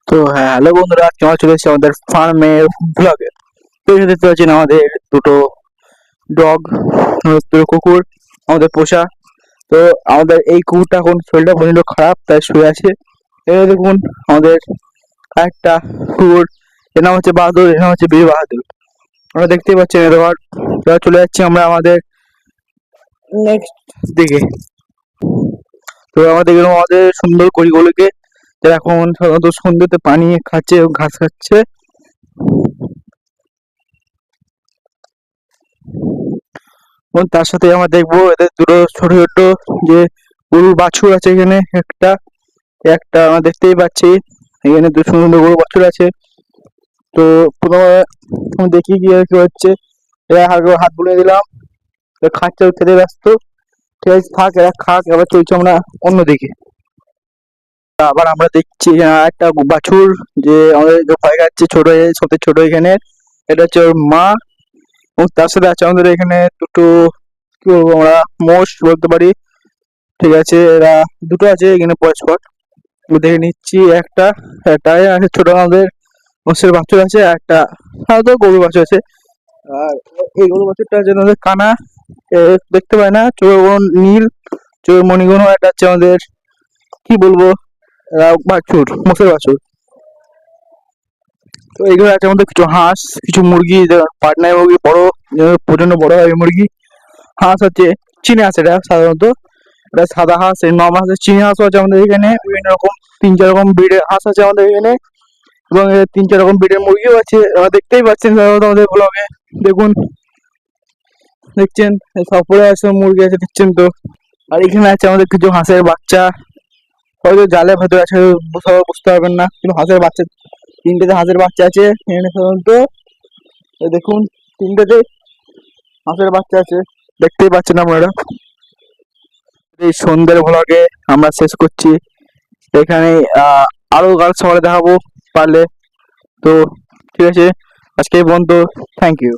তো হ্যাঁ, হ্যালো বন্ধুরা, আজকে আমরা চলে এসেছি আমাদের ফার্মের ব্লগে। তো এখানে দেখতে পাচ্ছেন আমাদের দুটো ডগ, দুটো কুকুর আমাদের পোষা। তো আমাদের এই কুকুরটা এখন শরীরটা প্রচন্ড খারাপ, তাই শুয়ে আছে। এই দেখুন আমাদের একটা কুকুর, এর নাম হচ্ছে বাহাদুর, এর নাম হচ্ছে বীর বাহাদুর। আমরা দেখতেই পাচ্ছেন। এবার চলে যাচ্ছি আমরা আমাদের নেক্সট দিকে। তো আমাদের এরকম আমাদের সুন্দর গরুগুলোকে, যারা এখন সাধারণত সন্ধ্যেতে পানি খাচ্ছে এবং ঘাস খাচ্ছে। এবং তার সাথে আমরা দেখবো এদের দুটো ছোট ছোট যে গরুর বাছুর আছে। এখানে একটা একটা আমরা দেখতেই পাচ্ছি, এখানে দুটো সুন্দর সুন্দর গরুর বাছুর আছে। তো প্রথমে আমি দেখি কি আর কি হচ্ছে। এরা হাত বুলিয়ে দিলাম, এরা খাচ্ছে, খেতে ব্যস্ত। ঠিক আছে, থাক, এরা খাক। এবার চলছে আমরা অন্যদিকে। আবার আমরা দেখছি একটা বাছুর, যে আমাদের ভয় খাচ্ছে, ছোট, সবথেকে ছোট এখানে। এটা হচ্ছে ওর মা। এবং তার সাথে আছে আমাদের এখানে দুটো, কি বলবো, আমরা মোষ বলতে পারি। ঠিক আছে, এরা দুটো আছে এখানে পরস্পর। দেখে নিচ্ছি, একটা একটাই আছে ছোট আমাদের মোষের বাছুর আছে, একটা হয়তো গরুর বাছুর আছে। আর এই গরুর বাছুরটা আছে আমাদের কানা, দেখতে পায় না, চোখের কোন নীল, চোখের মণিগুলো। একটা হচ্ছে আমাদের, কি বলবো, বাছুর, মোষের বাছুর। তো এইগুলো আছে আমাদের কিছু হাঁস, কিছু মুরগি, পাটনায় মুরগি বড়, প্রচন্ড বড় হয় এই মুরগি। হাঁস আছে, চীনা হাঁস, এটা সাধারণত এটা সাদা হাঁস, এই নর্মাল হাঁস, চীনা হাঁসও আছে আমাদের এখানে। বিভিন্ন রকম 3-4 রকম ব্রিডের হাঁস আছে আমাদের এখানে। এবং 3-4 রকম ব্রিডের মুরগিও আছে, দেখতেই পাচ্ছেন সাধারণত আমাদের ব্লগে। দেখুন, দেখছেন সব পড়ে আছে, মুরগি আছে, দেখছেন তো। আর এখানে আছে আমাদের কিছু হাঁসের বাচ্চা, হয়তো জালের ভেতরে আছে, সবাই বুঝতে পারবেন না, কিন্তু হাঁসের বাচ্চা, 3টেতে হাঁসের বাচ্চা আছে এখানে সাধারণত। দেখুন, 3টেতে হাঁসের বাচ্চা আছে, দেখতেই পাচ্ছেন আপনারা। এই সন্ধ্যের ভ্লগে আমরা শেষ করছি এখানে। আরো কাল সকালে দেখাবো পারলে। তো ঠিক আছে, আজকে এই পর্যন্ত। Thank you.